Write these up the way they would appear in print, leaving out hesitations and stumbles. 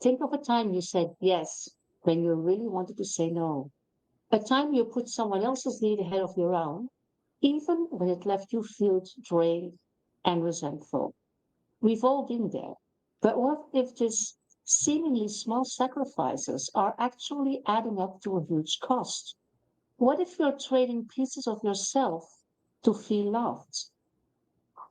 Think of a time you said yes when you really wanted to say no. A time you put someone else's need ahead of your own, even when it left you feel drained and resentful. We've all been there. But what if these seemingly small sacrifices are actually adding up to a huge cost? What if you're trading pieces of yourself to feel loved?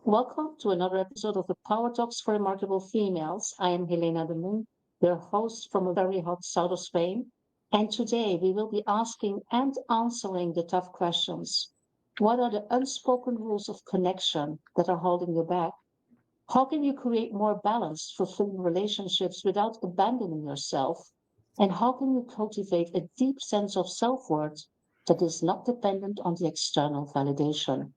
Welcome to another episode of the Power Talks for Remarkable Females. I am Helena Demuynck, your host from a very hot south of Spain. And today we will be asking and answering the tough questions. What are the unspoken rules of connection that are holding you back? How can you create more balanced, fulfilling relationships without abandoning yourself? And how can you cultivate a deep sense of self worth that is not dependent on the external validation?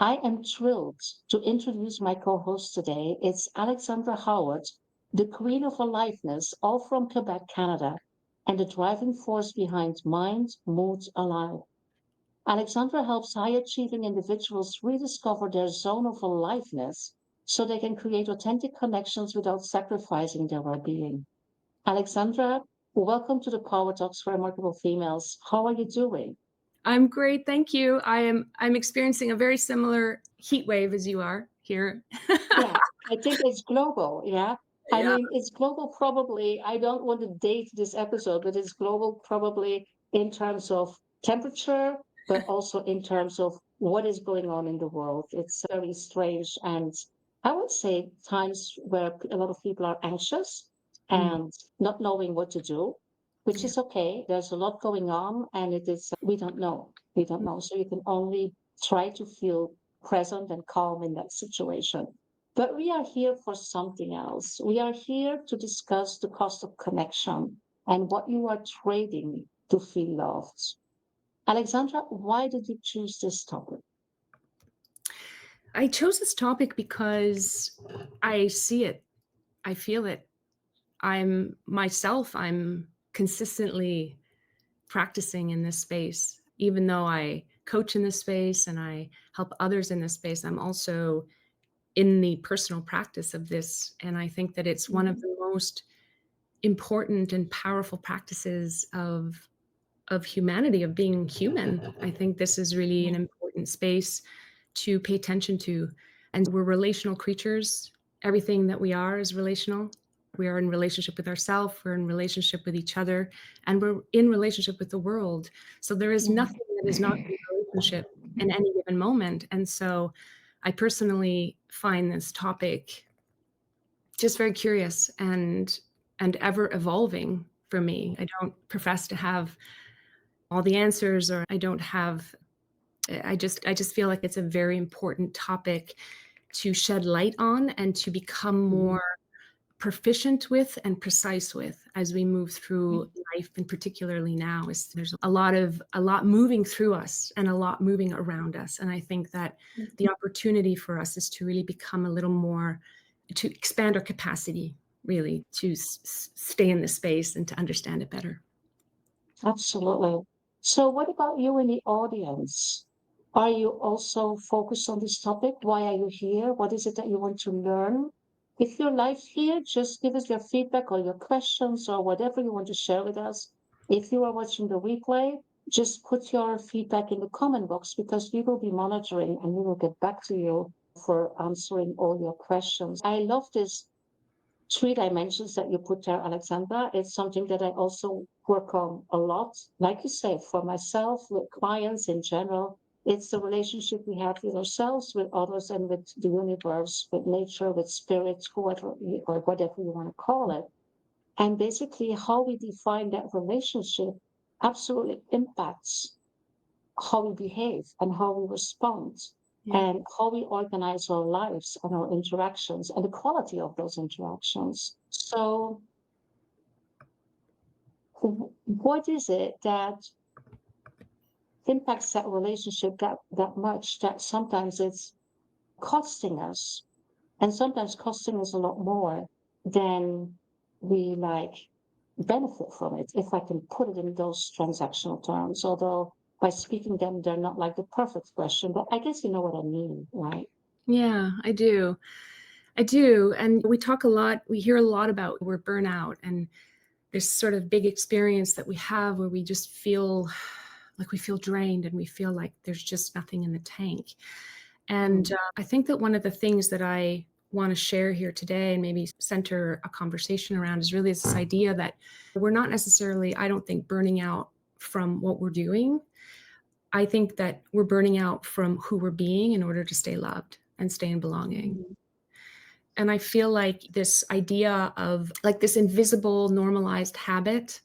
I am thrilled to introduce my co host today. It's Alexandra Howard, the queen of aliveness, all from Quebec, Canada, and the driving force behind Mind, Mood, Alive. Alexandra helps high achieving individuals rediscover their zone of aliveness so they can create authentic connections without sacrificing their well being. Alexandra, welcome to the Power Talks for Remarkable Females. How are you doing? I'm great, thank you. I'm experiencing a very similar heat wave as you are here. Yeah, I think it's global. Yeah. I Yeah. mean, it's global probably. I don't want to date this episode, but it's global probably in terms of temperature, but also in terms of what is going on in the world. It's very strange. And I would say times where a lot of people are anxious Mm, and not knowing what to do, which yeah. is okay. There's a lot going on, and it is, we don't know. We don't know. So you can only try to feel present and calm in that situation. But we are here for something else. We are here to discuss the cost of connection and what you are trading to feel loved. Alexandra, why did you choose this topic? I chose this topic because I see it, I feel it. I'm myself, I'm consistently practicing in this space. Even though I coach in this space and I help others in this space, I'm also in the personal practice of this. And I think that it's one of Mhm. the most important and powerful practices of humanity, of being human. I think this is really an Yeah. important space to pay attention to. And we're relational creatures. Everything that we are is relational. We are in relationship with ourselves, we're in relationship with each other, and we're in relationship with the world. So there is Mhm. nothing that is not in relationship in any given moment. And so I personally find this topic just very curious and ever evolving for me. I don't profess to have all the answers, or I don't have I just feel like it's a very important topic to shed light on and to become more proficient with and precise with as we move through life, and particularly now is there's a lot moving through us and a lot moving around us. And I think that the opportunity for us is to really become a little more, to expand our capacity really to stay in the space and to understand it better. Absolutely. So, what about you in the audience? Are you also focused on this topic? Why are you here? What is it that you want to learn? If you're live here, just give us your feedback or your questions or whatever you want to share with us. If you are watching the replay, just put your feedback in the comment box because we will be monitoring and we will get back to you for answering all your questions. I love this three dimensions that you put there, Alexandra. It's something that I also work on a lot. Like you say, for myself, with clients in general, it's the relationship we have with ourselves, with others, and with the universe, with nature, with spirit, whoever or whatever you want to call it. And basically, how we define that relationship absolutely impacts how we behave and how we respond Yeah. and how we organize our lives and our interactions and the quality of those interactions. So, what is it that impacts that relationship that much that sometimes it's costing us and sometimes costing us a lot more than we like benefit from it, if I can put it in those transactional terms, although by speaking them, they're not like the perfect question, but I guess you know what I mean, right? Yeah, I do. I do. And we hear a lot about we're burnout and this sort of big experience that we have where we just feel like we feel drained and we feel like there's just nothing in the tank. And I think that one of the things that I want to share here today and maybe center a conversation around is really this idea that we're not necessarily, I don't think, burning out from what we're doing. I think that we're burning out from who we're being in order to stay loved and stay in belonging. Mhm. And I feel like this idea of like this invisible normalized habit,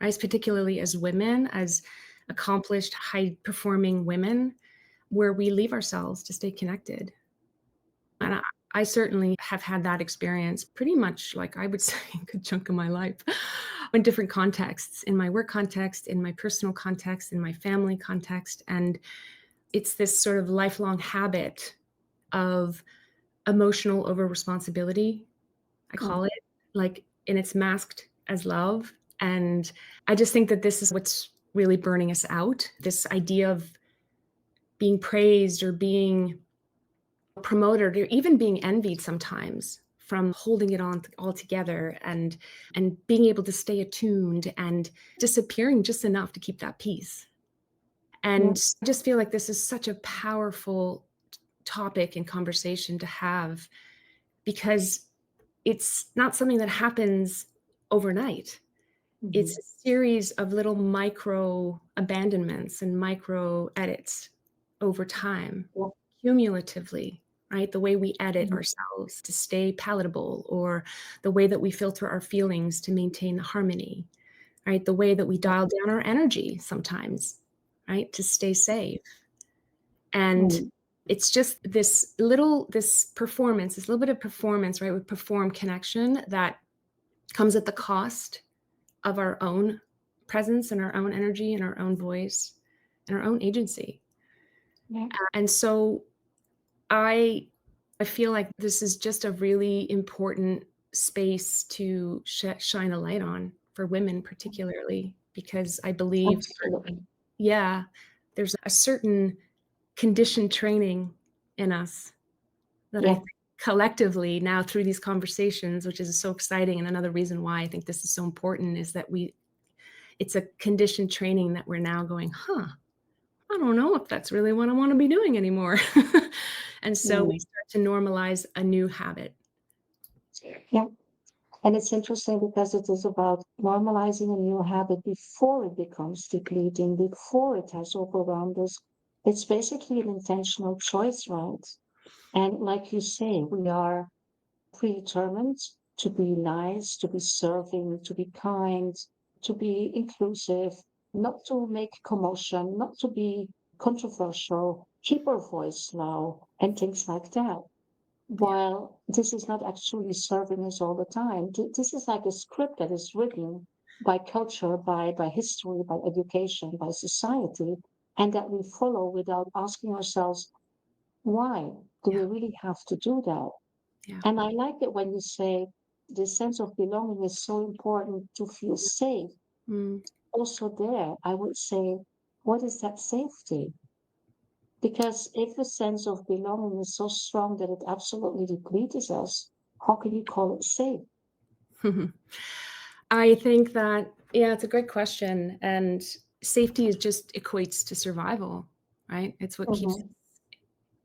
right, particularly as women, as accomplished, high performing women, where we leave ourselves to stay connected. And I certainly have had that experience pretty much, like I would say, a good chunk of my life in different contexts, in my work context, in my personal context, in my family context. And it's this sort of lifelong habit of emotional over responsibility, I call it, like, and it's masked as love. And I just think that this is what's really burning us out. This idea of being praised or being promoted or even being envied sometimes from holding it on all together and being able to stay attuned and disappearing just enough to keep that peace. Yeah. And I just feel like this is such a powerful topic and conversation to have because it's not something that happens overnight. It's Mhm. a series of little micro abandonments and micro edits over time, Yeah. cumulatively, right? The way we edit Mhm. ourselves to stay palatable, or the way that we filter our feelings to maintain harmony, right? The way that we dial down our energy sometimes, right? To stay safe. And Mhm. it's just this performance, this little bit of performance, right? We perform connection that comes at the cost of our own presence and our own energy and our own voice and our own agency. Yeah. And so I I feel like this is just a really important space to shine a light on for women particularly because I believe, Absolutely. yeah, there's a certain conditioned training in us that I Yeah. think collectively now through these conversations, which is so exciting, and another reason why I think this is so important is that it's a conditioned training that we're now going, huh, I don't know if that's really what I want to be doing anymore. And so we Mm. start to normalize a new habit. Yeah. And it's interesting because it is about normalizing a new habit before it becomes depleting, before it has overwhelmed us. It's basically an intentional choice, right? And like you say, we are predetermined to be nice, to be serving, to be kind, to be inclusive, not to make commotion, not to be controversial, keep our voice low, and things like that. Yeah. While this is not actually serving us all the time, this is like a script that is written by culture, by history, by education, by society, and that we follow without asking ourselves, why do we Yeah. really have to do that? Yeah. And I like it when you say the sense of belonging is so important to feel safe. Mm. Also, there, I would say, what is that safety? Because if the sense of belonging is so strong that it absolutely depletes us, how can you call it safe? I think that, yeah, it's a great question. And safety is just equates to survival, right? It's what keeps Hmm.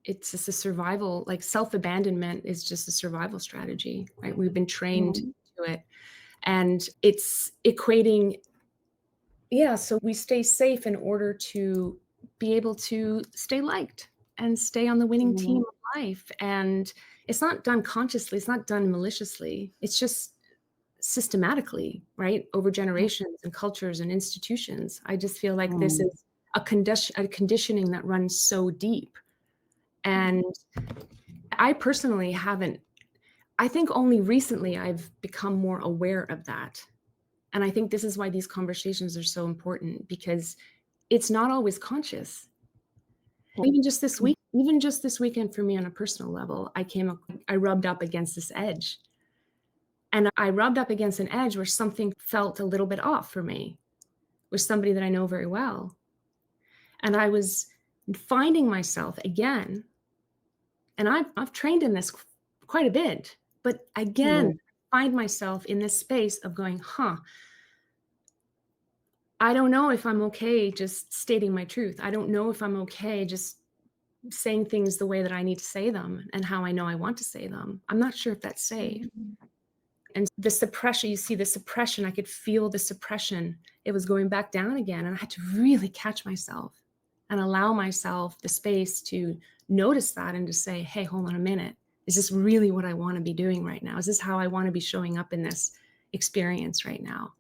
it's just a survival, like self-abandonment is just a survival strategy, right? We've been trained Hmm. to it. And it's equating, yeah, so we stay safe in order to be able to stay liked and stay on the winning team Hmm. of life. And it's not done consciously, it's not done maliciously. It's just systematically, right? Over generations and cultures and institutions. I just feel like this is a conditioning that runs so deep. And I personally haven't, I think only recently I've become more aware of that. And I think this is why these conversations are so important because it's not always conscious. Even just this weekend for me on a personal level, I rubbed up against this edge. And I rubbed up against an edge where something felt a little bit off for me with somebody that I know very well. And I was finding myself again, and I've trained in this quite a bit. But Yeah. again, I find myself in this space of going, I don't know if I'm okay just stating my truth. I don't know if I'm okay just saying things the way that I need to say them and how I know I want to say them. I'm not sure if that's safe. And the suppression, you see the suppression, I could feel the suppression. It was going back down again. And I had to really catch myself and allow myself the space to notice that and to say, hey, hold on a minute. Is this really what I want to be doing right now? Is this how I want to be showing up in this experience right now?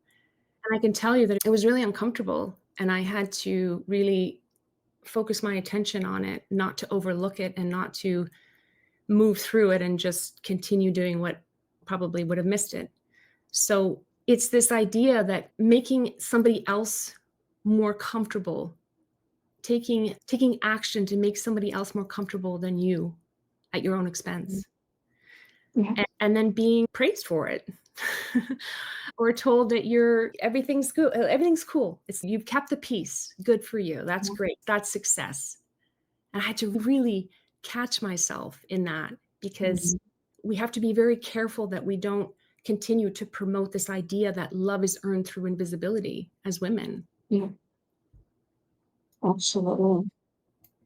And I can tell you that it was really uncomfortable. And I had to really focus my attention on it, not to overlook it and not to move through it and just continue doing what probably would have missed it. So it's this idea that making somebody else more comfortable, taking action to make somebody else more comfortable than you at your own expense, Yeah. and then being praised for it. Or told that everything's good, everything's cool. You've kept the peace. Good for you. That's great. That's success. And I had to really catch myself in that, because we have to be very careful that we don't continue to promote this idea that love is earned through invisibility as women. Yeah. Absolutely.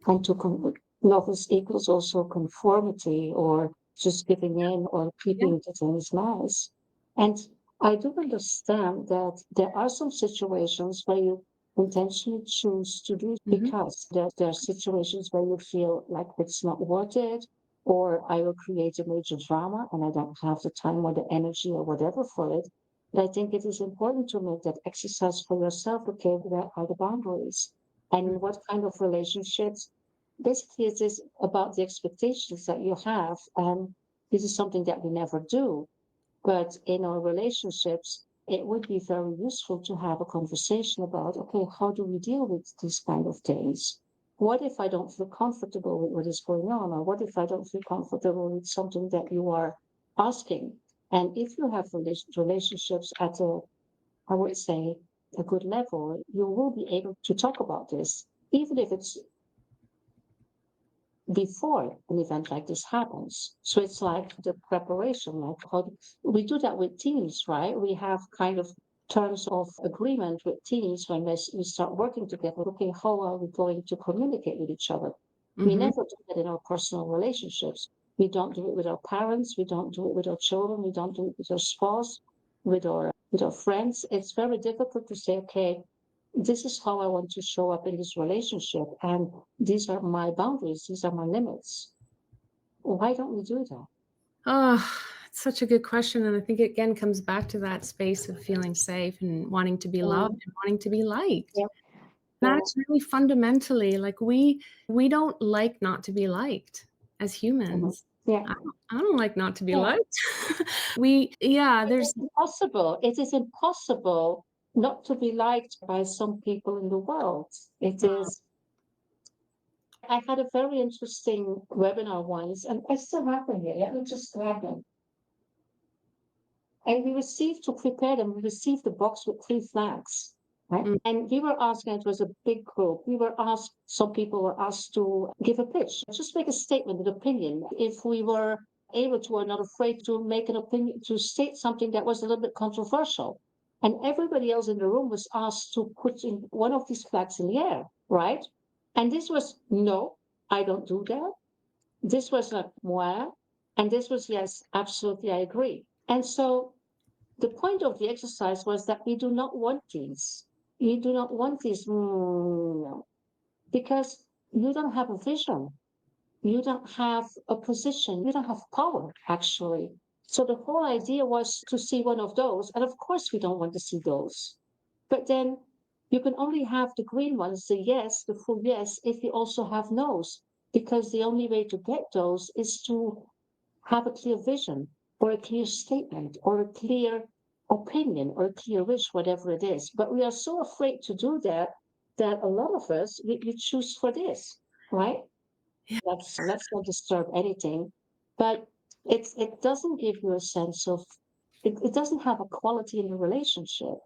And love is equals also conformity or just giving in or Yeah. keeping to things nice. And I do understand that there are some situations where you intentionally choose to do because there are situations where you feel like it's not worth it, or I will create a major drama and I don't have the time or the energy or whatever for it. But I think it is important to make that exercise for yourself. Okay, where are the boundaries? And what kind of relationships? Basically, it is about the expectations that you have. And this is something that we never do. But in our relationships, it would be very useful to have a conversation about, okay, how do we deal with these kind of things? What if I don't feel comfortable with what is going on? Or what if I don't feel comfortable with something that you are asking? And if you have relationships at I would say, a good level, you will be able to talk about this, even if it's before an event like this happens. So it's like the preparation, like how we do that with teams, right? We have kind of terms of agreement with teams when we start working together. Okay, how are we going to communicate with each other? We never do that in our personal relationships. We don't do it with our parents. We don't do it with our children. We don't do it with our spouse, with our friends. It's very difficult to say, okay, this is how I want to show up in this relationship, and these are my boundaries, these are my limits. Why don't we do that? Oh, it's such a good question. And I think it again comes back to that space of feeling safe and wanting to be loved Mm, and wanting to be liked. yeah, yeah, That's really fundamentally like we don't like not to be liked as mhm, humans. yeah. I don't like not to be Yeah. liked. There's It's impossible. It is impossible not to be liked by some people in the world. It is. I had a very interesting webinar once, and I still have them here. Let me just grab them. And we received to prepare them, we received the box with 3 flags, right? mm, And we were asked, and it was a big group, we were asked, some people were asked to give a pitch, just make a statement, an opinion. If we were able to or not afraid to make an opinion, to state something that was a little bit controversial. And everybody else in the room was asked to put in one of these flags in the air, right? And this was no, I don't do that. This was like, moi. And this was, yes, absolutely, I agree. And so the point of the exercise was that we do not want these. You do not want these, no, because you don't have a vision. You don't have a position. You don't have power, actually. So the whole idea was to see one of those. And of course, we don't want to see those. But then you can only have the green ones, the yes, the full yes, if you also have no's, because the only way to get those is to have a clear vision or a clear statement or a clear opinion or a clear wish, whatever it is. But we are so afraid to do that that a lot of us we choose for this, right? Let's not disturb anything. But it doesn't give you a sense of it doesn't have a quality in the relationship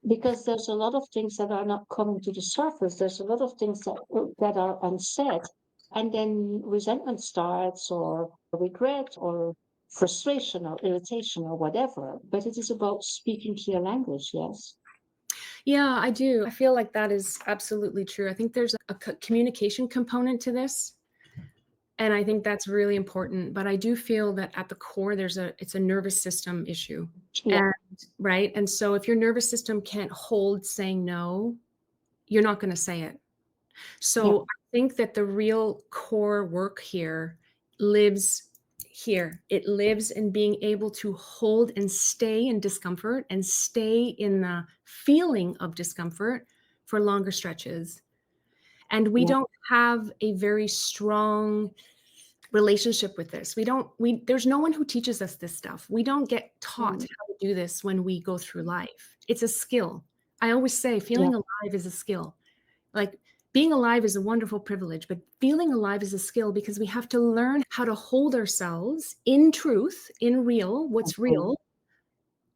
because there's a lot of things that are not coming to the surface. There's a lot of things that are unsaid, and then resentment starts or regret or frustration or irritation or whatever, but it is about speaking clear language, yes? Yeah, I do. I feel like that is absolutely true. I think there's a communication component to this, and I think that's really important. But I do feel that at the core, it's a nervous system issue, Yeah, and right. And so if your nervous system can't hold saying no, you're not going to say it. yeah, So I think that the real core work here lives here. It lives in being able to hold and stay in discomfort and stay in the feeling of discomfort for longer stretches. And we yeah. don't have a very strong relationship with this. There's no one who teaches us this stuff. We don't get taught Mm, how to do this when we go through life. It's a skill. I always say yeah, feeling alive is a skill. Like being alive is a wonderful privilege, but feeling alive is a skill because we have to learn how to hold ourselves in truth, in real, what's mhm, real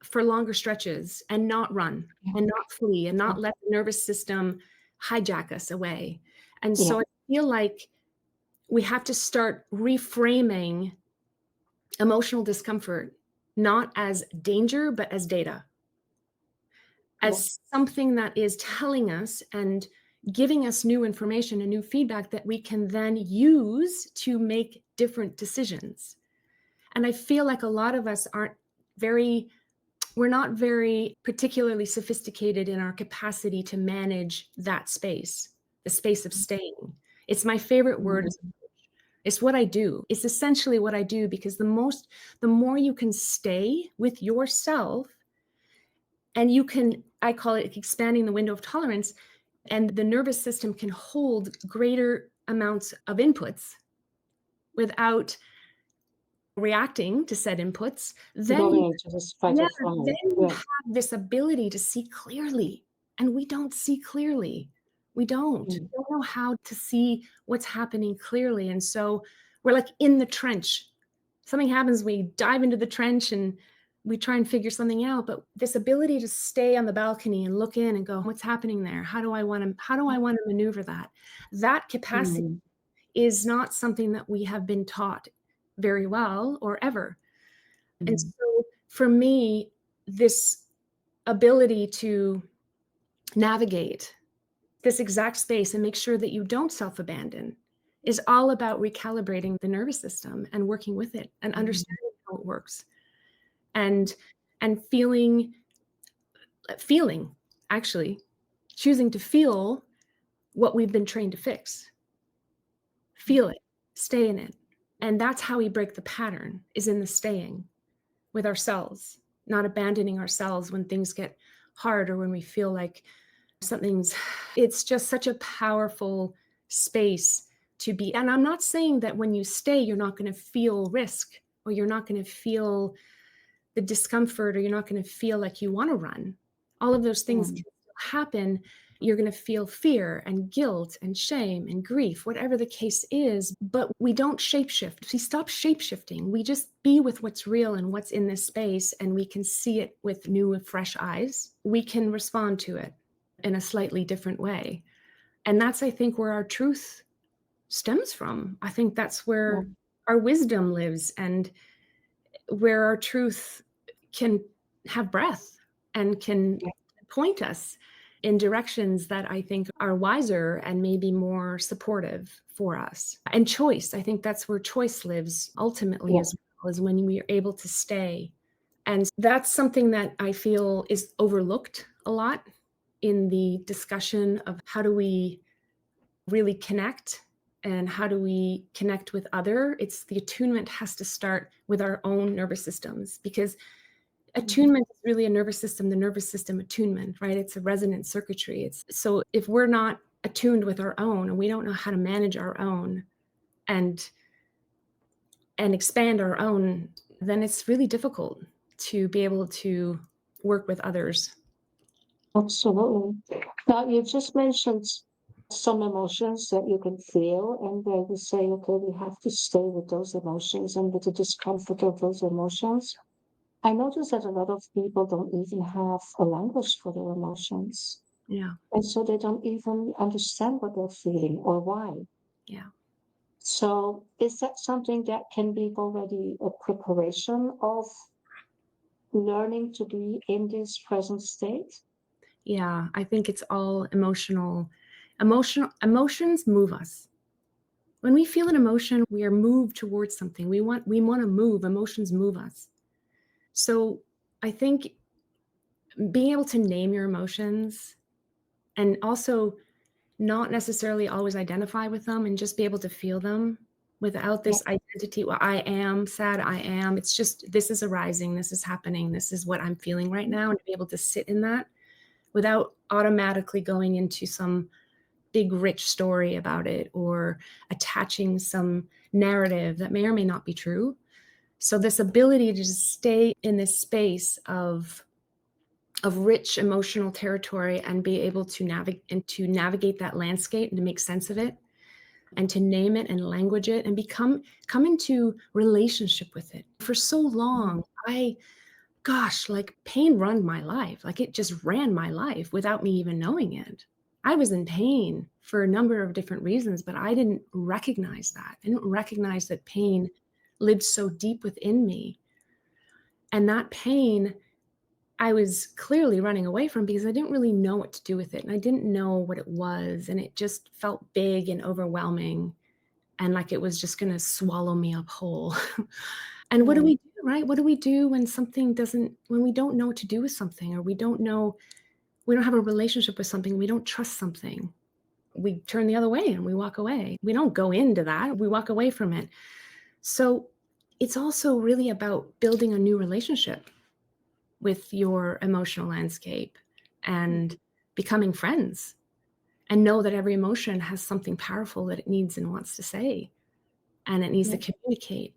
for longer stretches and not run yeah, and not flee and yeah, not let the nervous system hijack us away. And yeah. so I feel like we have to start reframing emotional discomfort not as danger, but as data, Yeah. as something that is telling us and giving us new information and new feedback that we can then use to make different decisions. And I feel like a lot of us we're not very particularly sophisticated in our capacity to manage that space, the space of staying. It's my favorite word. Mhm. It's what I do. It's essentially what I do because the more you can stay with yourself and I call it expanding the window of tolerance, and the nervous system can hold greater amounts of inputs without reacting to said inputs, then Going into this fight yeah, or then flight. you Yeah. have this ability to see clearly, and we don't see clearly. We don't. Mm. We don't know how to see what's happening clearly, and so we're like in the trench. Something happens, we dive into the trench and we try and figure something out, but this ability to stay on the balcony and look in and go, "What's happening there? How do I wanna maneuver that?" That capacity Mm. is not something that we have been taught very well or ever. And Mm. so for me, this ability to navigate this exact space and make sure that you don't self-abandon is all about recalibrating the nervous system and working with it and Mm. understanding how it works and feeling actually choosing to feel what we've been trained to fix. Feel it, stay in it. And that's how we break the pattern is in the staying with ourselves, not abandoning ourselves when things get hard or when we feel like something's it's just such a powerful space to be. And I'm not saying that when you stay, you're not going to feel risk or you're not going to feel the discomfort or you're not going to feel like you want to run. All of those things Mm. can still happen. You're going to feel fear and guilt and shame and grief, whatever the case is. But we don't shapeshift. We stop shapeshifting. We just be with what's real and what's in this space, and we can see it with new, fresh eyes. We can respond to it in a slightly different way. And that's, I think, where our truth stems from. I think that's Yeah. where our wisdom lives and where our truth can have breath and can Yeah. point us in directions that I think are wiser and maybe more supportive for us. And choice, I think that's where choice lives ultimately Yeah. as well, is when we are able to stay. And that's something that I feel is overlooked a lot in the discussion of how do we really connect and how do we connect with other. It's the attunement has to start with our own nervous systems because Mm. attunement is really a nervous system, the nervous system attunement, right? It's a resonant circuitry. It's so if we're not attuned with our own and we don't know how to manage our own and expand our own, then it's really difficult to be able to work with others. Absolutely. Now, you just mentioned some emotions that you can feel, and where you say, okay, we have to stay with those emotions and with the discomfort of those emotions. I notice that a lot of people don't even have a language for their emotions. Yeah. And so they don't even understand what they're feeling or why. Yeah. So is that something that can be already a preparation of learning to be in this present state? Yeah, I think it's all emotional. Emotions move us. When we feel an emotion, we are moved towards something. We want to move. Emotions move us. So I think being able to name your emotions and also not necessarily always identify with them and just be able to feel them without Yeah. this identity. Well, I am sad. I am. It's just this is arising. This is happening. This is what I'm feeling right now. And to be able to sit in that without automatically going into some big, rich story about it or attaching some narrative that may or may not be true. So, this ability to just stay in this space of rich emotional territory and be able to navigate that landscape and to make sense of it and to name it and language it and come into relationship with it. For so long, like pain run my life. Like it just ran my life without me even knowing it. I was in pain for a number of different reasons, but I didn't recognize that. I didn't recognize that pain lived so deep within me. And that pain I was clearly running away from because I didn't really know what to do with it. And I didn't know what it was. And it just felt big and overwhelming and like it was just going to swallow me up whole. And what do Mm. we do, right? What do we do when when we don't know what to do with something or we don't have a relationship with something, we don't trust something? We turn the other way and we walk away. We don't go into that, we walk away from it. So it's also really about building a new relationship with your emotional landscape and becoming friends and know that every emotion has something powerful that it needs and wants to say and it needs to Yeah. communicate.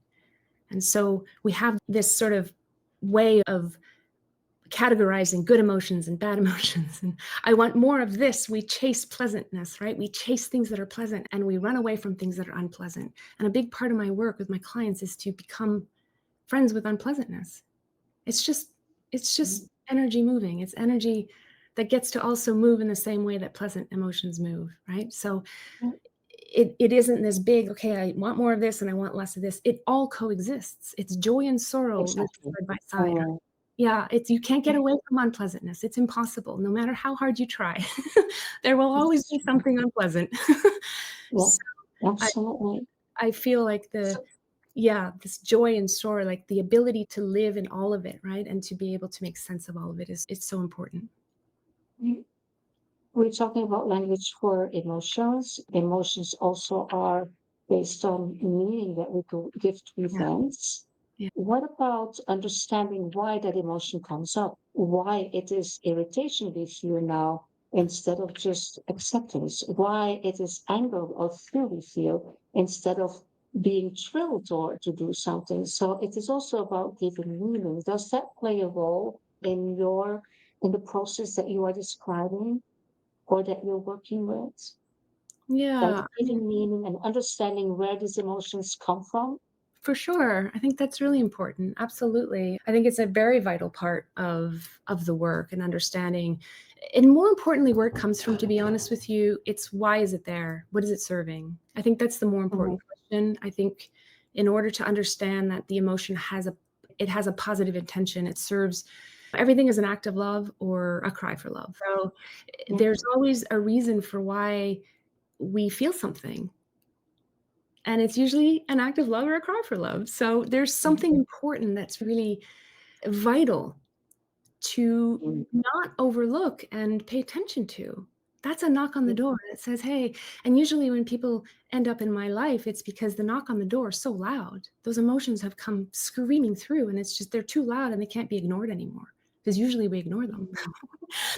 And so we have this sort of way of categorizing good emotions and bad emotions. And I want more of this. We chase pleasantness, right? We chase things that are pleasant and we run away from things that are unpleasant. And a big part of my work with my clients is to become friends with unpleasantness. It's just energy moving. It's energy that gets to also move in the same way that pleasant emotions move, right? So it isn't this big, okay, I want more of this and I want less of this. It all coexists. It's joy and sorrow living Exactly. side by side. Yeah, it's you can't get away from unpleasantness. It's impossible, no matter how hard you try. There will always be something unpleasant. Yeah, So I absolutely. I feel like So this joy and sorrow, like the ability to live in all of it, right? And to be able to make sense of all of it is it's so important. we- we're talking about language for emotions. Emotions also are based on meaning that we could give to Yeah. events. Yeah. What about understanding why that emotion comes up? Why it is irritation we feel now instead of just acceptance? Why it is anger or fear we feel instead of being thrilled or to do something? So it is also about giving meaning. Does that play a role in in the process that you are describing or that you're working with? Like Yeah, giving meaning and understanding where these emotions come from? for sure. I think that's really important. Absolutely. I think it's a very vital part of the work and understanding. And more importantly, where it comes from, to be honest with you, it's why is it there? What is it serving? I think that's the more Mhm. important question. I think in order to understand that the emotion it has a positive intention, it serves everything is an act of love or a cry for love. So Yeah. there's always a reason for why we feel something. And it's usually an act of love or a cry for love. So there's something important that's really vital to Mhm. not overlook and pay attention to. That's a knock on the Mhm. door that says, hey, and usually when people end up in my life, it's because the knock on the door is so loud. Those emotions have come screaming through, and it's just they're too loud and they can't be ignored anymore. Because usually we ignore them.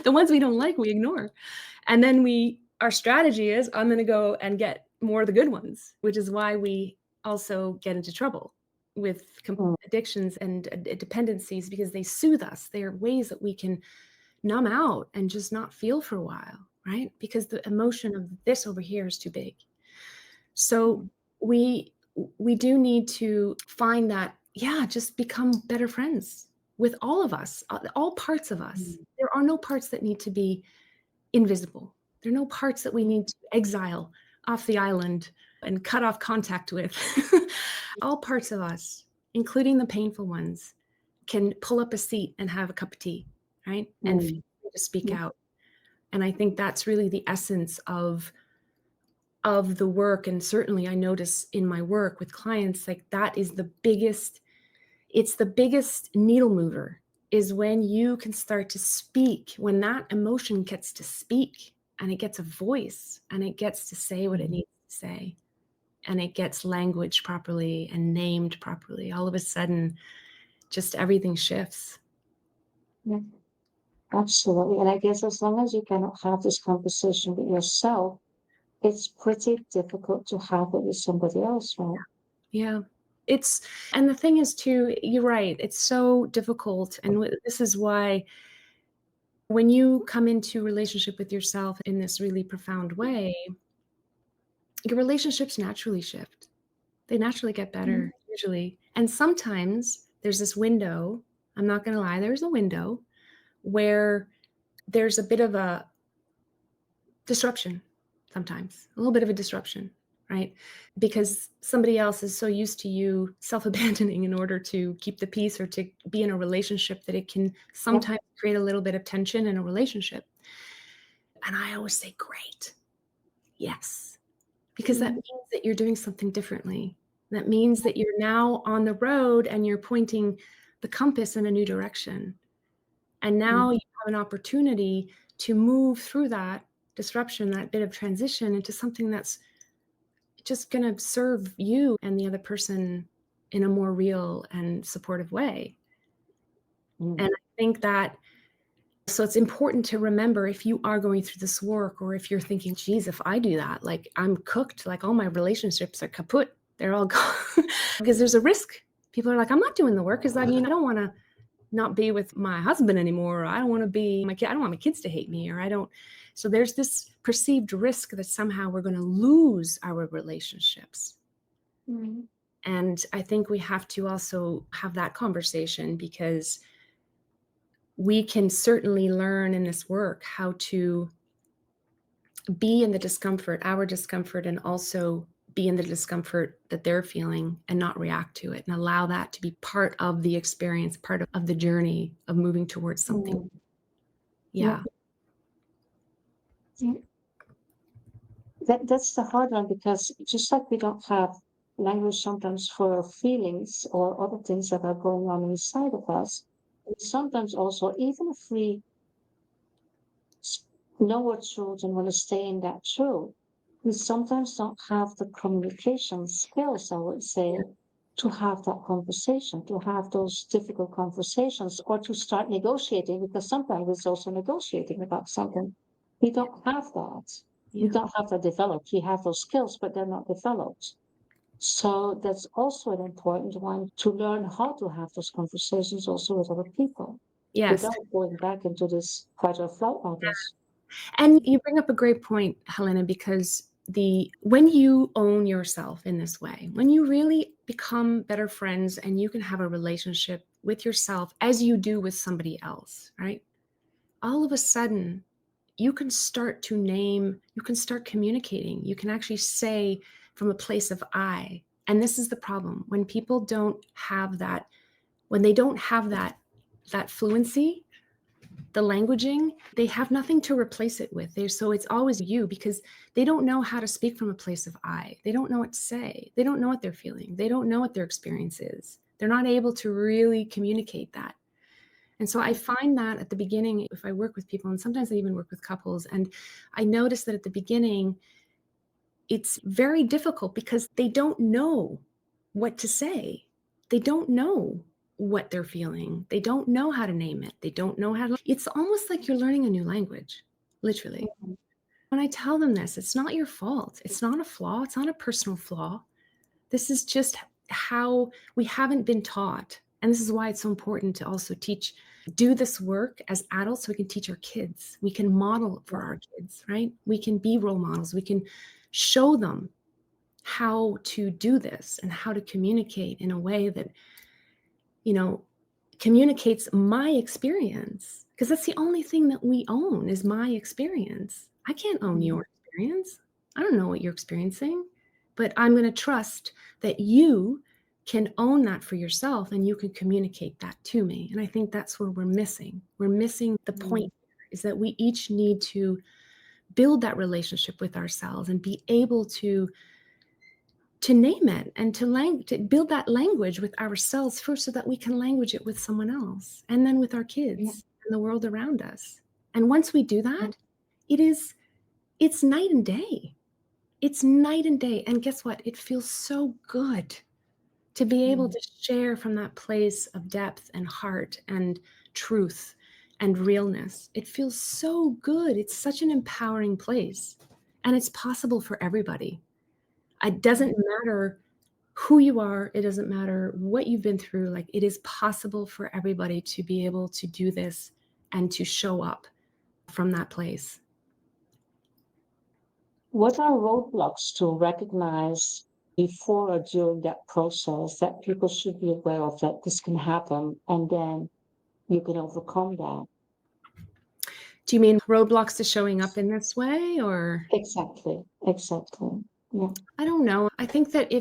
The ones we don't like, we ignore. And then our strategy is I'm going to go and get more of the good ones, which is why we also get into trouble with Mhm. addictions and dependencies because they soothe us. They are ways that we can numb out and just not feel for a while, right? Because the emotion of this over here is too big. So we we do need to find that, yeah, just become better friends with all of us, all parts of us. Mhm. There are no parts that need to be invisible. There are no parts that we need to exile off the island and cut off contact with. All parts of us, including the painful ones, can pull up a seat and have a cup of tea, right? And feel free to speak out. And I think that's really the essence of the work. And certainly I notice in my work with clients, like that is it's the biggest needle mover, is when you can start to speak, when that emotion gets to speak and it gets a voice and it gets to say what it needs to say and it gets language properly and named properly. All of a sudden, just everything shifts. Yeah, absolutely. And I guess as long as you cannot have this conversation with yourself, it's pretty difficult to have it with somebody else, right? Yeah. And the thing is too, you're right, it's so difficult. And this is why when you come into relationship with yourself in this really profound way, your relationships naturally shift. They naturally get better, usually. And sometimes there's this window, I'm not going to lie, there's a window where there's a bit of a disruption sometimes, a little bit of a disruption, right? Because somebody else is so used to you self-abandoning in order to keep the peace or to be in a relationship that it can sometimes create a little bit of tension in a relationship. And I always say, great, yes, because that means that you're doing something differently. That means that you're now on the road and you're pointing the compass in a new direction. And now you have an opportunity to move through that disruption, that bit of transition, into something that's just going to serve you and the other person in a more real and supportive way. And I think that, so it's important to remember, if you are going through this work, or if you're thinking, geez, if I do that, like I'm cooked, like all my relationships are kaput, they're all gone. Because there's a risk. People are like, I'm not doing the work because I don't want to not be with my husband anymore. Or I don't want to be my kid. I don't want my kids to hate me, or I don't. So there's this perceived risk that somehow we're going to lose our relationships. And I think we have to also have that conversation, because we can certainly learn in this work how to be in the discomfort, our discomfort, and also be in the discomfort that they're feeling and not react to it, and allow that to be part of the experience, part of the journey of moving towards something. Yeah. That's the hard one, because just like we don't have language sometimes for our feelings or other things that are going on inside of us, we sometimes also, even if we know our truth and want to stay in that truth, we sometimes don't have the communication skills, I would say, to have that conversation, to have those difficult conversations, or to start negotiating, because sometimes it's also negotiating about something. We don't have that. We don't have that developed. We have those skills, but they're not developed. So that's also an important one, to learn how to have those conversations also with other people, Yes. without going back into this fight or flight models. And you bring up a great point, Helena, because when you own yourself in this way, when you really become better friends and you can have a relationship with yourself as you do with somebody else, right? All of a sudden, you can start to name, you can start communicating. You can actually say from a place of I. And this is the problem. When people don't have that, when they don't have that fluency, the languaging, they have nothing to replace it with. So it's always you, because they don't know how to speak from a place of I. They don't know what to say. They don't know what they're feeling. They don't know what their experience is. They're not able to really communicate that. And so I find that at the beginning, if I work with people, and sometimes I even work with couples, and I notice that at the beginning, it's very difficult because they don't know what to say. They don't know what they're feeling. They don't know how to name it. They don't know how to. It's almost like you're learning a new language, literally. When I tell them this, it's not your fault. It's not a flaw. It's not a personal flaw. This is just how we haven't been taught. And this is why it's so important to also do this work as adults, so we can teach our kids. We can model for our kids, right? We can be role models. We can show them how to do this and how to communicate in a way that, communicates my experience, because that's the only thing that we own, is my experience. I can't own your experience. I don't know what you're experiencing, but I'm going to trust that you can own that for yourself and you can communicate that to me. And I think that's where we're missing. We're missing the point is that we each need to build that relationship with ourselves and be able to name it and to build that language with ourselves first so that we can language it with someone else and then with our kids and the world around us. And once we do that, it's night and day. It's night and day. And guess what? It feels so good to be able to share from that place of depth and heart and truth and realness. It feels so good. It's such an empowering place. And it's possible for everybody. It doesn't matter who you are. It doesn't matter what you've been through. Like, it is possible for everybody to be able to do this and to show up from that place. What are roadblocks to recognize before or during that process that people should be aware of that this can happen and then you can overcome that? Do you mean roadblocks to showing up in this way, or? Exactly. Yeah. I don't know. I think that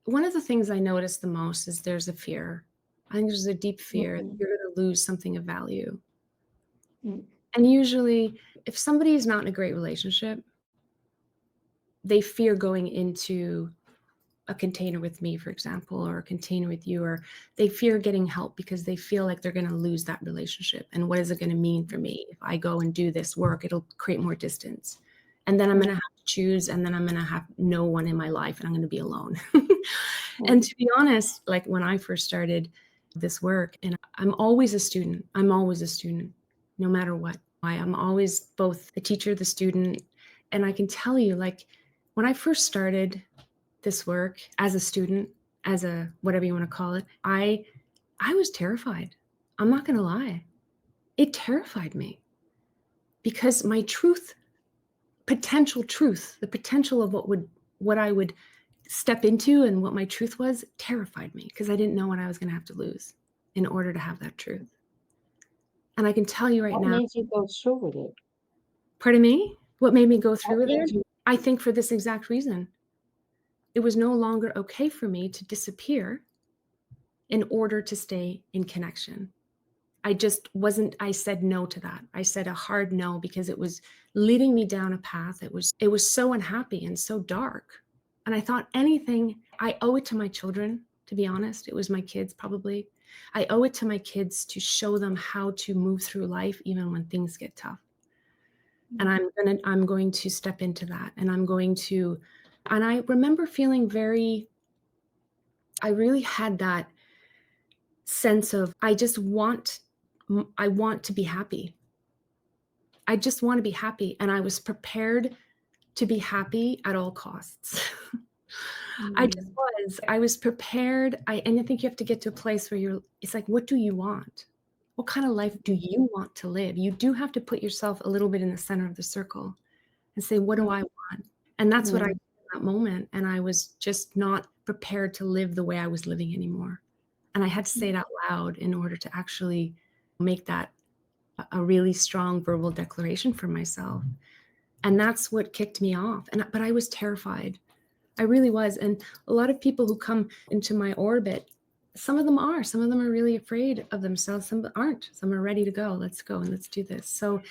one of the things I notice the most is there's a fear. I think there's a deep fear that you're going to lose something of value. And usually, if somebody is not in a great relationship, they fear going into a container with me, for example, or a container with you, or they fear getting help because they feel like they're going to lose that relationship. And what is it going to mean for me? If I go and do this work, it'll create more distance. And then I'm going to have to choose, and then I'm going to have no one in my life, and I'm going to be alone. And to be honest, like when I first started this work, and I'm always a student, no matter what. I'm always both the teacher, the student. And I can tell you, like, when I first started this work as a student, as a whatever you want to call it, I was terrified. I'm not going to lie. It terrified me because my potential truth, the potential of what I would step into and what my truth was, terrified me because I didn't know what I was going to have to lose in order to have that truth. And I can tell you right now. What made you go through with it? Pardon me? What made me go through with it? I think for this exact reason. It was no longer okay for me to disappear in order to stay in connection. I said no to that. I said a hard no because it was leading me down a path. It was so unhappy and so dark. And I thought I owe it to my children, to be honest. It was my kids probably. I owe it to my kids to show them how to move through life even when things get tough. And I'm going to step into that, and and I remember feeling I really had that sense of, I want to be happy. I just want to be happy. And I was prepared to be happy at all costs. I was prepared. And I think you have to get to a place where it's like, what do you want? What kind of life do you want to live? You do have to put yourself a little bit in the center of the circle and say, what do I want? And that's what I did in that moment. And I was just not prepared to live the way I was living anymore. And I had to say it out loud in order to actually make that a really strong verbal declaration for myself. And that's what kicked me off. But I was terrified. I really was. And a lot of people who come into my orbit, some of them are really afraid of themselves. Some aren't. Some are ready to go. Let's go and let's do this. So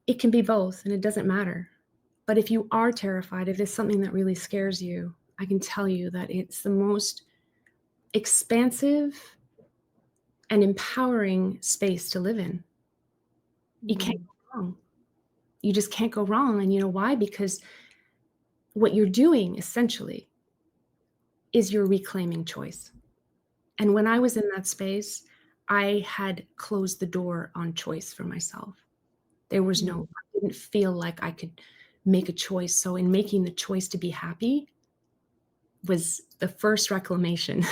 it can be both, and it doesn't matter. But if you are terrified, if it's something that really scares you, I can tell you that it's the most expansive and empowering space to live in. You can't go wrong. You just can't go wrong. And you know why? Because what you're doing essentially is you're reclaiming choice. And when I was in that space, I had closed the door on choice for myself. There was I didn't feel like I could make a choice. So in making the choice to be happy was the first reclamation.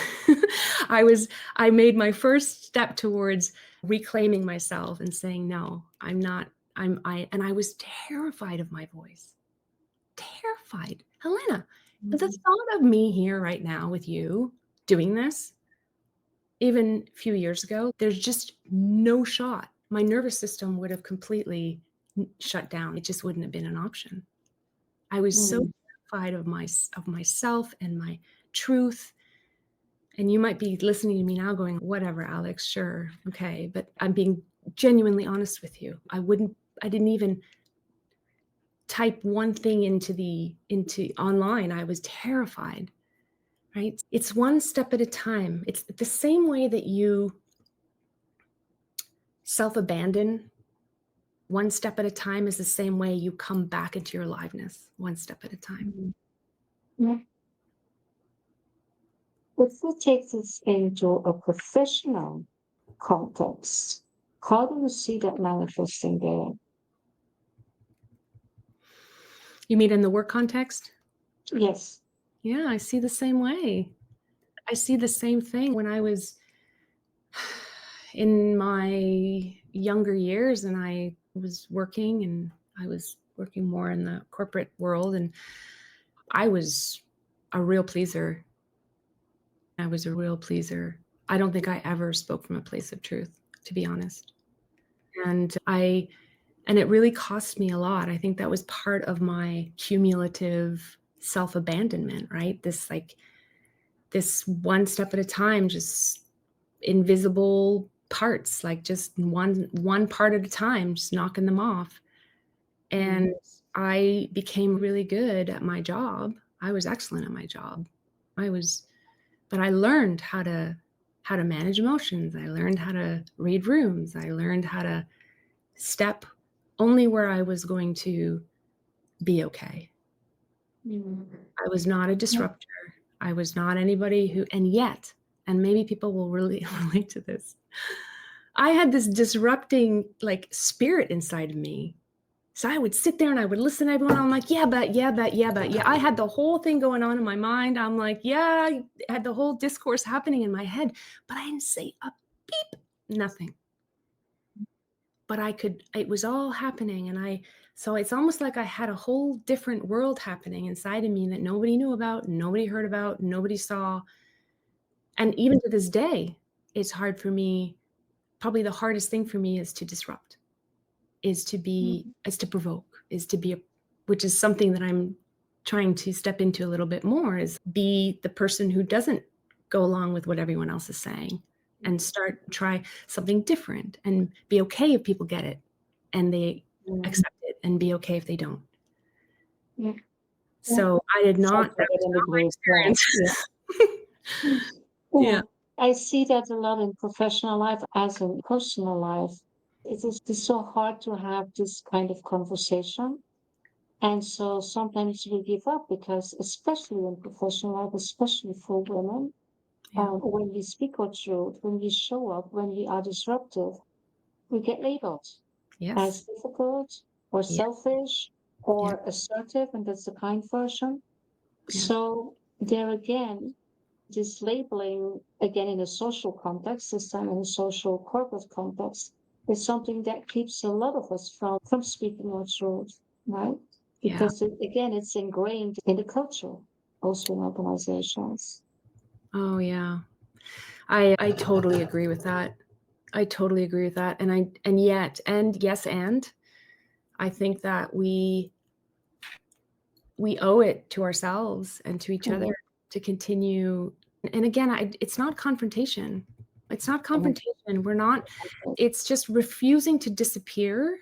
I made my first step towards reclaiming myself and saying, no, I'm not, and I was terrified of my voice. Terrified. Helena, the thought of me here right now with you doing this, even a few years ago, there's just no shot. My nervous system would have completely shut down. It just wouldn't have been an option. I was so terrified of myself and my truth. And you might be listening to me now going, whatever, Alex, sure, okay. But I'm being genuinely honest with you. I didn't even type one thing into online. I was terrified, right? It's one step at a time. It's the same way that you self-abandon one step at a time is the same way you come back into your aliveness, one step at a time. Yeah. If we take this into a professional context, how do you see that manifesting there? You mean in the work context? Yes. Yeah, I see the same way. I see the same thing when I was in my younger years and I was working more in the corporate world, and I was a real pleaser. I don't think I ever spoke from a place of truth, to be honest. And it really cost me a lot. I think that was part of my cumulative self-abandonment, right? This one step at a time, just invisible parts, like just one part at a time, just knocking them off. And I became really good at my job. I was excellent at my job. But I learned how to manage emotions. I learned how to read rooms. I learned how to step only where I was going to be okay. I was not a disruptor. I was not anybody and maybe people will really relate to this. I had this disrupting spirit inside of me. So I would sit there and I would listen to everyone. I'm like, yeah, but. I had the whole thing going on in my mind. I'm like, yeah, I had the whole discourse happening in my head, but I didn't say a beep, nothing. But it was all happening. So it's almost like I had a whole different world happening inside of me that nobody knew about, nobody heard about, nobody saw. And even to this day, it's hard for me. Probably the hardest thing for me is to disrupt, is to provoke, which is something that I'm trying to step into a little bit more, is be the person who doesn't go along with what everyone else is saying and try something different and be okay if people get it and they accept it, and be okay if they don't. Yeah. So that was not my experience. Yeah. I see that a lot in professional life as in personal life. It is just so hard to have this kind of conversation. And so sometimes we give up because, especially in professional life, especially for women, when we speak our truth, when we show up, when we are disruptive, we get labeled as difficult or selfish or assertive, and that's the kind version. So there again, this labeling, again in a social context, this time in a social corporate context, is something that keeps a lot of us from speaking our truth, right? Because again, it's ingrained in the culture, also in organizations. Oh yeah. I totally agree with that. And I think that we owe it to ourselves and to each other to continue. And again, it's not confrontation. It's just refusing to disappear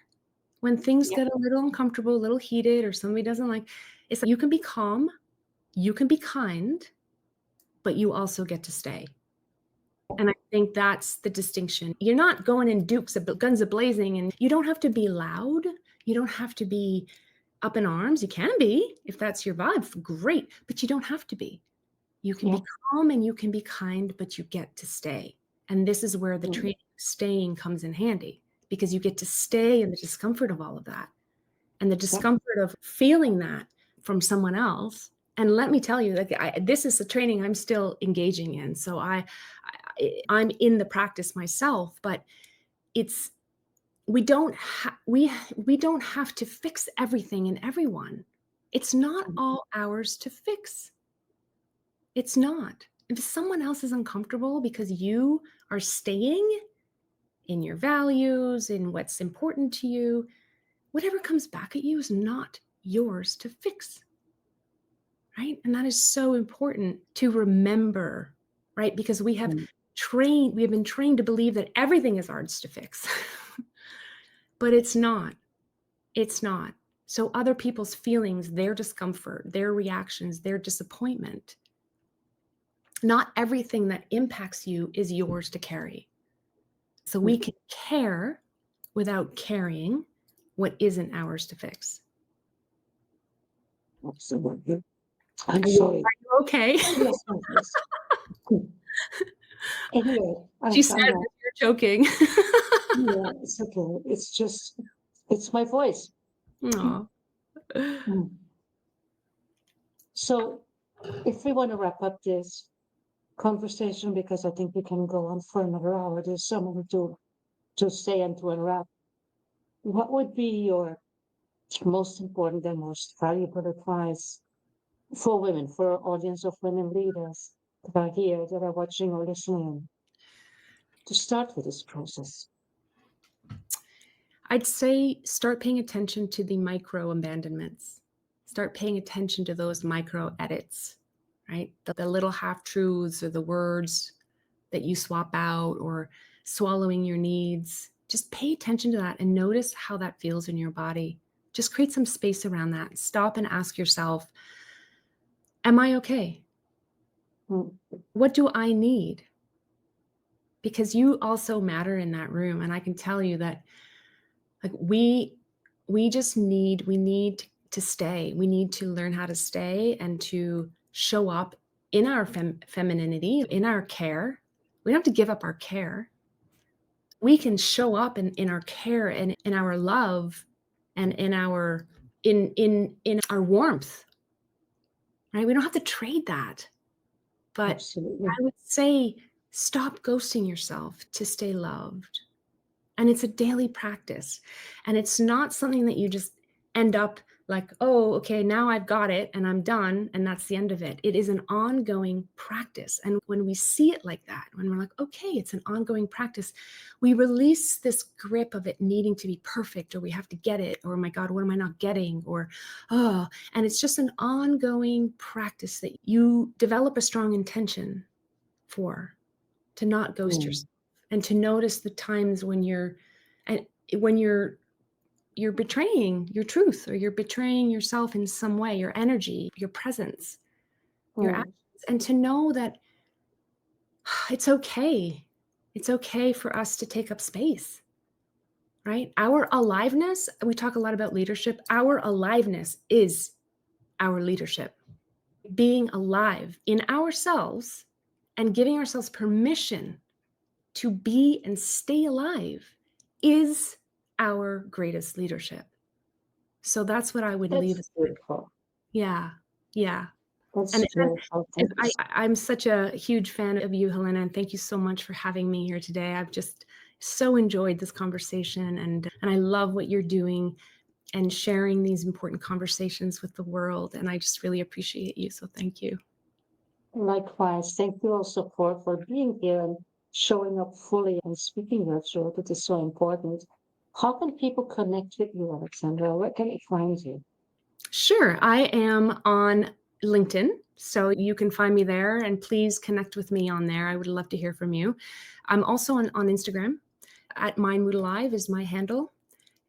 when things get a little uncomfortable, a little heated, or somebody doesn't like. It's like, you can be calm, you can be kind, but you also get to stay. And I think that's the distinction. You're not going in guns a-blazing, and you don't have to be loud. You don't have to be up in arms. You can be, if that's your vibe, great, but you don't have to be. You can be calm and you can be kind, but you get to stay. And this is where the training of staying comes in handy, because you get to stay in the discomfort of all of that, and the discomfort of feeling that from someone else. And let me tell you, this is a training I'm still engaging in. So I'm in the practice myself, but we don't have to fix everything and everyone. It's not all ours to fix. It's not. If someone else is uncomfortable because you are staying in your values, in what's important to you, whatever comes back at you is not yours to fix. right? And that is so important to remember, right? Because we have Mm. been trained to believe that everything is ours to fix. But it's not. It's not. So other people's feelings, their discomfort, their reactions, their disappointment, not everything that impacts you is yours to carry. So we can care without carrying what isn't ours to fix. Absolutely. I'm Are you sorry. okay? Yes, yes. Anyway, She said Alexandra, that you're choking. yeah, it's okay. It's just, it's my voice. Aw. Mm. So, if we want to wrap up this conversation, because I think we can go on for another hour, there's so many to say and to unwrap. What would be your most important and most valuable advice for women, for our audience of women leaders that are here, that are watching or listening, to start with this process? I'd say start paying attention to the micro abandonments. Start paying attention to those micro edits, right? The little half truths or the words that you swap out or swallowing your needs. Just pay attention to that and notice how that feels in your body. Just create some space around that. Stop and ask yourself, am I okay? Mm. What do I need? Because you also matter in that room. And I can tell you that like we need to stay. We need to learn how to stay and to show up in our femininity, in our care. We don't have to give up our care. We can show up in our care and in our love and in our warmth, right? We don't have to trade that. But Absolutely. I would say stop ghosting yourself to stay loved. And it's a daily practice. And it's not something that you just end up like, oh, okay, now I've got it and I'm done. And that's the end of it. It is an ongoing practice. And when we see it like that, when we're like, okay, it's an ongoing practice, we release this grip of it needing to be perfect, or we have to get it, or oh my God, what am I not getting? Or, oh, and it's just an ongoing practice that you develop a strong intention for, to not ghost Mm. yourself and to notice the times when you're betraying your truth, or you're betraying yourself in some way, your energy, your presence, your Mm. actions, and to know that it's okay. It's okay for us to take up space, right? Our aliveness, we talk a lot about leadership. Our aliveness is our leadership. Being alive in ourselves and giving ourselves permission to be and stay alive is our greatest leadership. So that's what I would leave That's us with. beautiful. Yeah. Yeah. That's And beautiful. Thank you. I'm such a huge fan of you, Helena, and thank you so much for having me here today. I've just so enjoyed this conversation, and I love what you're doing and sharing these important conversations with the world. And I just really appreciate you. So thank you. Likewise, thank you also for being here and showing up fully and speaking your truth. It is so important. How can people connect with you, Alexandra? Where can they find you? Sure. I am on LinkedIn, so you can find me there, and please connect with me on there. I would love to hear from you. I'm also on Instagram at Mind Mood Alive is my handle,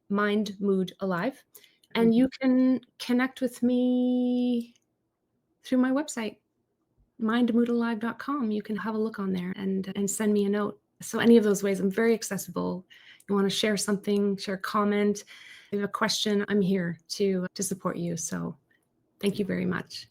Mind Mood Alive. And you can connect with me through my website, mindmoodalive.com. You can have a look on there and send me a note. So any of those ways, I'm very accessible. You want to share something, share a comment, if you have a question, I'm here to support you. So thank you very much.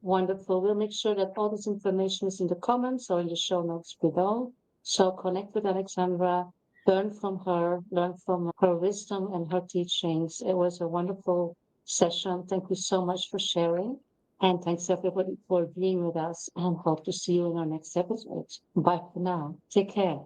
Wonderful. We'll make sure that all this information is in the comments or in the show notes below. So connect with Alexandra, learn from her, learn from her wisdom and her teachings. It was a wonderful session. Thank you so much for sharing. And thanks everybody for being with us, and hope to see you in our next episode. Bye for now. Take care.